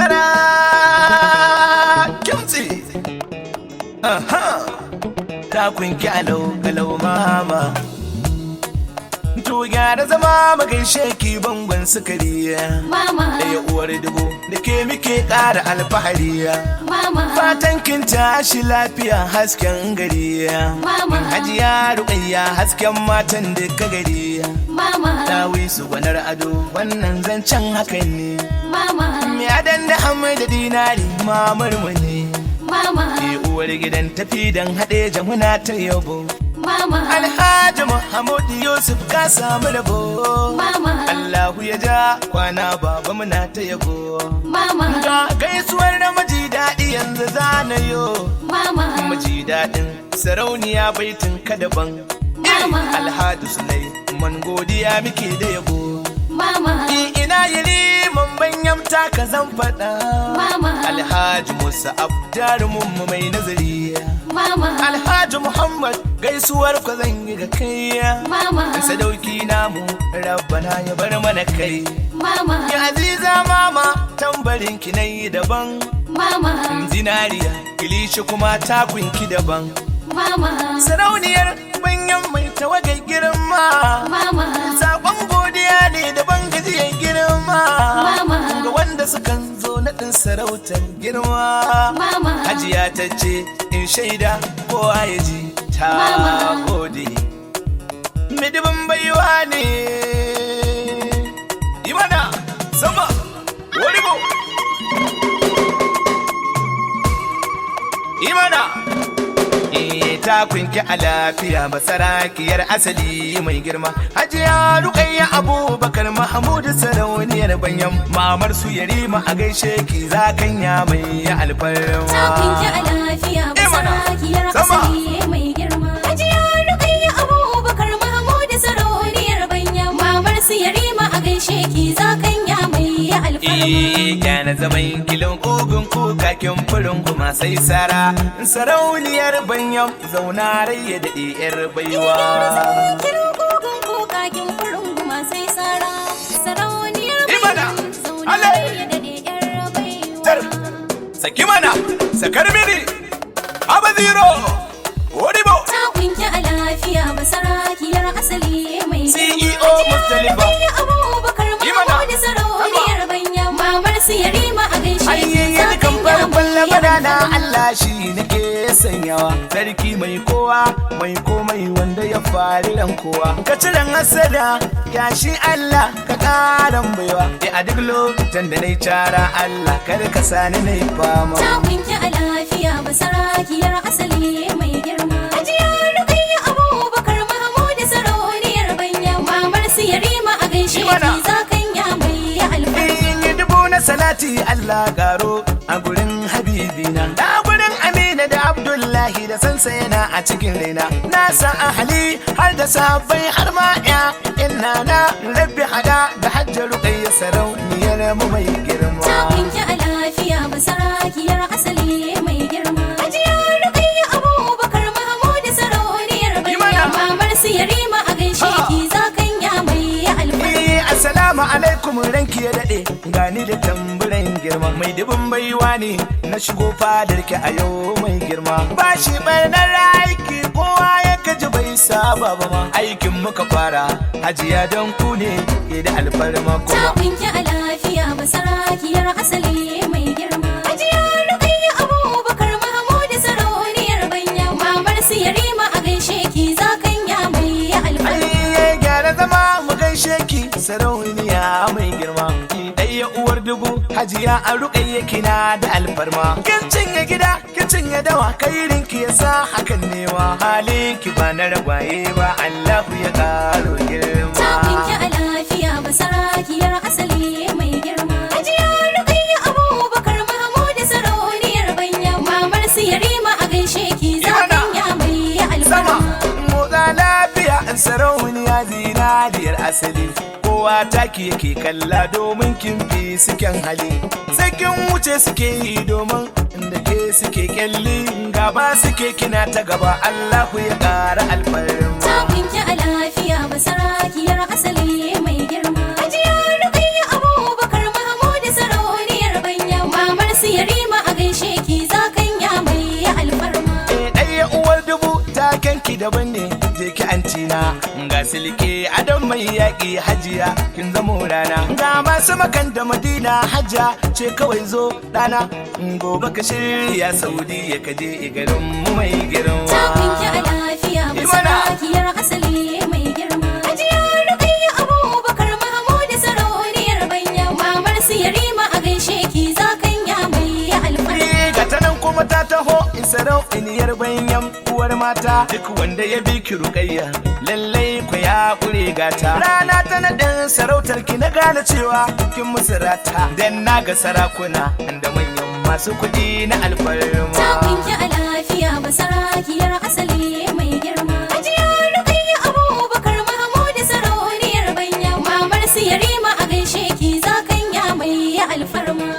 basara kimtsi ta kunki alau mama to gyara zama magaishe ki bangon sukari mama ɗaya uwar dubu da ke muke ƙara alfahari mama fatan kin tashi lafiya hasken gari mama hajiya ruƙayya hasken matan da ka gari mama ta wisu gwanar ado wannan zancen hakan ne mama me adan da hamu da dinari mamar mu ne mama uwar gidan tafi dan haɗe jamuna ta yabo mama Alhaji Muhammad Yusuf ka samu rabo mama Allahu ya ja kwana baba muna ta yabo mama ga gaisuwar na maji daɗi yanzu zanayo mama maji daɗin sarauniya baitin ka daban mama Alhaji Sulai man godiya muke da yabo mama ina yiri mun banyamta ka zan faɗa mama Alhaji Musa Abdarumun mu mai nazari mama Alhaji Muhammad gaisuwar ku zan yi ga kai mama sadauki namu rabbana ya bar mana kai mama ya aziza mama tambarin ki nayi daban mama zinariya kilishi kuma takunki daban mama sarauniyar banyan mai tawagar girma mama sakon godiya ne daban gajiyar girma mama ga wanda sukan zo naɗin sarautar girma mama hajiya ta ce in shaida kowa ya ji ta gode midibin baiwa ne yi mana sama warigo yi mana ta kunki a lafiya basarakiyar asali mai girma hajiya rukayya abubakar mahamudu sarauniyar banyan mamar su yarima a gaishe ki zakanya mai alfarma ta kunki a lafiya basarakiyar asali mai girma hajiya rukayya abubakar mahamudu sarauniyar banyan mamar su yarima a gaishe ki zakanya mai alfarma kyana zaman kilin kugun kukakin furin kuma sai sara sarauniyar banyan zauna rai ya daɗe yar baiwa saki mana sakar mini aba zero wodibo ta kunki a lafiya basarakiyar asali mai CEO Mustalifa abubakar mahamudu sarauniyar banyan mamar su yarima a gaishe ayyayyar kan farkon lamarana Allah shi nake sanyawa sarki mai kowa mai komai wanda ya fari ran kowa ka ciren hasada ya shi Allah ka karan baiwa a duk lokacin da nayi cara Allah kar ka sani nayi fama ta kunki a lafiya basarakiyar asali mai girma hajiya rukayya abubakar mahamudu sarauniyar banyan mamar su yarima a gaishe ki zakanya mai alfarma dubu na salati Allah garo a gurin habibina da gurin Amina da Abdullahi da sansa yana a cikin raina na sa ahali har da sabai har ma ya inna na rabbi hada da hajjar rukayya sarauniyar mu mai girma ta kunki a lafiya basarakiyar asali mai girma hajiya rukayya abubakar mahamudu sarauniyar banyan mamar su yarima a gaishe ki zakanya mai alfarma assalamu alaikum ranki ya dade gani da tamburan girma mai dubin baiwa ne na shigo fadar ki a yau mai girma ba shi barnar aiki kowa ya gaji bai saba ba ma aikin muka fara hajiya don ku ne ke da alfarma ta kuma kunki a lafiya basarakiyar asali mai girma hajiya rukayya abubakar mahamudu sarauniyar banyan mamar su yarima a gaishe ki zakanya mai alfarma ayye gyara zama mu gaishe ki sarauniya mai girma ɗaya uwar dubu hajiya a rukayya kina da alfarma kin cinye gida kin cinye dawa kairinki ya sa hakan newa halinki ba na ragwaye ba Allahu ya karo girma ta kunki a lafiya basarakiyar asali mai girma hajiya rukayya abubakar mahamudu sarauniyar banyan mamar su yarima a gaishe ki zakanya mai alfarma motsa lafiya an sarauniya zinariyar asali kowa taki yake kalla domin kin fi suken hali sakin wuce suke yi domin inda ke suke kyalli gaba suke kina ta gaba Allahu ya ƙara alfarma ta kunki a lafiya basarakiyar asali mai girma hajiya rukayya abubakar mahamudu sarauniyar banyan daban ne je ki antina ga silke adam mai yaƙi hajiya kin zamo rana ga masu makan da madina hajja ce kawai zo dana gobe ka shirya saudiya ka je garin mu mai girma ta kunki a lafiya masarakiyar asali mai girma hajiya rukayya abubakar mahmud sarauniyar banya mamar su yarima a gaishe ki zakanya mai alfarma ga ta nan kuma ta taho sarauniyar banyan uwar mata duk wanda ya bi ki rukayya lallai ku ya kure gata rana ta naɗin sarautar ki na gane cewa kin musurata dan na ga sarakuna da manyan masu kuɗi na alfarma ta kunki a lafiya masarakiyar asali mai girma hajiya rukayya abubakar mahmud sarauniyar banya mamar su yarima a gaishe ki zakanya mai alfarma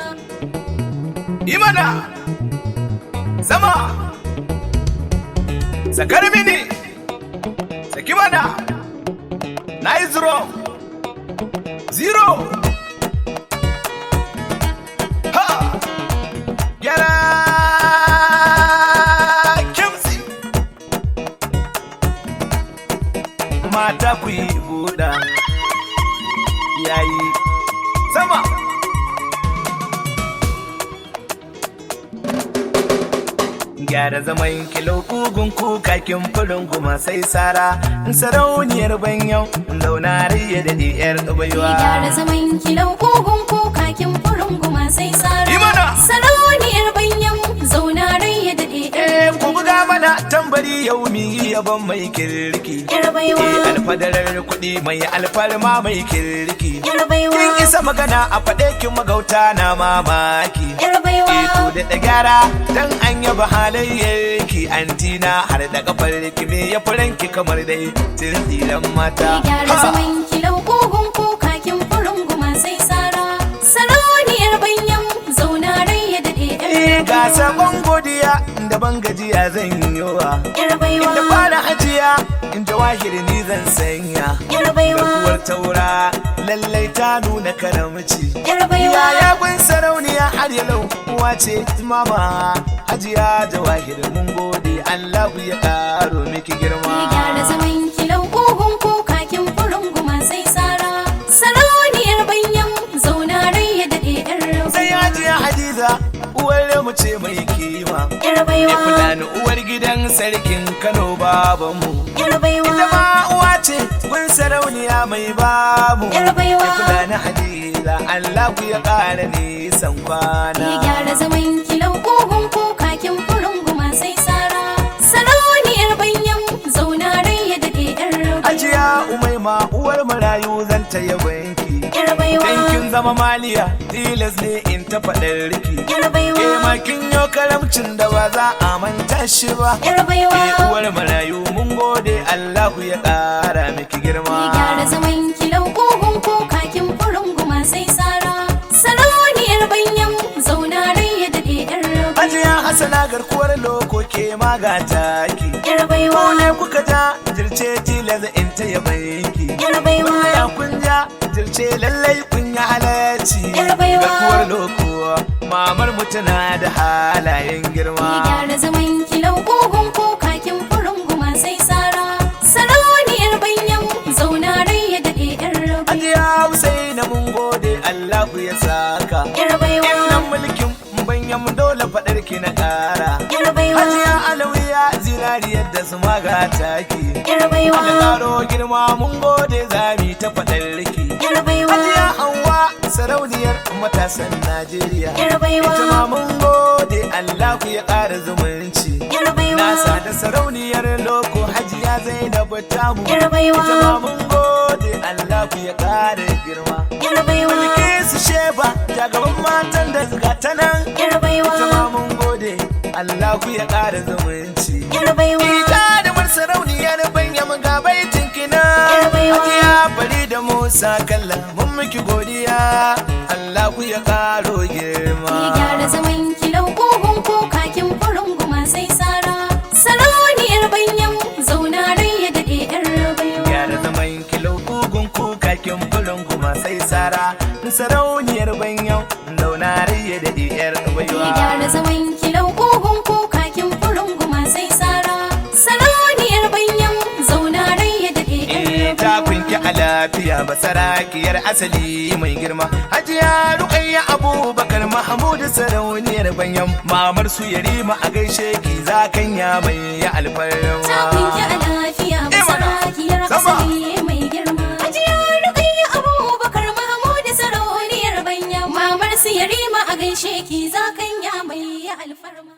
imana sama sakar mini saki mana na yi zero ha gyara kimsi mata ku yi buɗa yayi sama gyara zaman kilo kugun kukakin furin guma sai sara sarauniyar banyan zaunari da diyar baiwa gyara zaman kilo kugun kukakin furin guma sai sara imana sarauniyar banyan zaunari da diyar ku buga mana tambari yau mi yaban mai kirki yar baiwa alfadarar kuɗi mai alfarma mai kirki yar baiwa kin isa magana a faɗe kin magauta na mamaki yar baiwa ku da gyara dan an yaba halayyarki antina har da kafar ki me ya furanki kamar dai tsiran mata gyara zaman kilau kugun kukakin furin guma sai sara sarauniyar banyan zaunari da diyar ga sabon godiya da ban gajiya zan yowa yar baiwa inda fara hajiya inda wahiri ni zan sanya yar baiwa garkuwar taura lallai ta nuna karamci yar baiwa ya gun sarauniya har yalau uwa ce mama hajiya jawahir mun gode Allah ya karo miki girma gyara zaman kilau kugun kukakin furin guma sai sara sarauniyar banyan zaunari da diyar sai hajiya hadiza uwar mu ce mai kima yar baiwa fulani uwar gidan sarkin Kano babanmu yar baiwa ita ma uwa ce gun sarauniya mai bamu yar baiwa fulani hadiza Allah ya kara nisan kwana gyara zaman kilau kugun kukakin furin guma sai sara sarauniyar banyan zaunari da diyar hajiya umaima uwar marayu zan ta yabanki yar baiwa kin zama maliya tilas ne in ta faɗar riki yar baiwa ma kin yo karamcin da ba za a manta shi ba yar baiwa uwar marayu mun gode Allahu ya ƙara miki girma gyara zaman kilau kugun kukakin furin guma sai sara sarauniyar banyan zaunari da diyar hajiya hasana garkuwar loko ke magata ki yar baiwa ko ne kuka ja jirce tilas in ta yabanki yar baiwa ya kun ja jirce lallai kun yi halarci yar baiwa garkuwar loko mamar mu tana da halayen girma gyara zaman kilau kugun kukakin furin guma sai sara sarauniyar banyan zaunari da diyar hajiya Husaina mun gode Allahu ya saka yar baiwa innan mulkin banyan mu dole faɗar ki na ƙara yar baiwa hajiya alawiya zinariyar da su magata ki yar baiwa da ƙaro girma mun gode zami ta faɗar ki yar baiwa hajiya Hauwa sarauniyar matasan Najeriya yar baiwa ita ma mun gode Allahu ya ƙara zumunci yar baiwa nasa da sarauniyar loko hajiya Zainabu tamu yar baiwa ita ma mun gode Allahu ya ƙara girma yar baiwa Bilkisu Sheba jagaban matan da zuga ta nan yar baiwa ita ma mun gode Allahu ya ƙara zumunci yar baiwa ita da mar sarauniyar banyam ga baitin kina yar baiwa hajiya bari da Musa kalla mun miki godiya Allahu ya ƙaro girma gyara zaman kilau kugun kukakin furin guma sai sara sarauniyar banyan zaunari da diyar baiwa gyara zaman kilo kugun kukakin fulun kuma sai sara sarauniyar banyan zaunari da diyar baiwa gyara zaman kilau kugun kukakin furin guma sai sara sarauniyar banyan lafiya basarakiyar asali mai girma. Hajiya Rukayya Abubakar Mahmud sarauniyar banyan mamar su yarima a gaishe ki zakanya mai alfarma. Takun ki a lafiya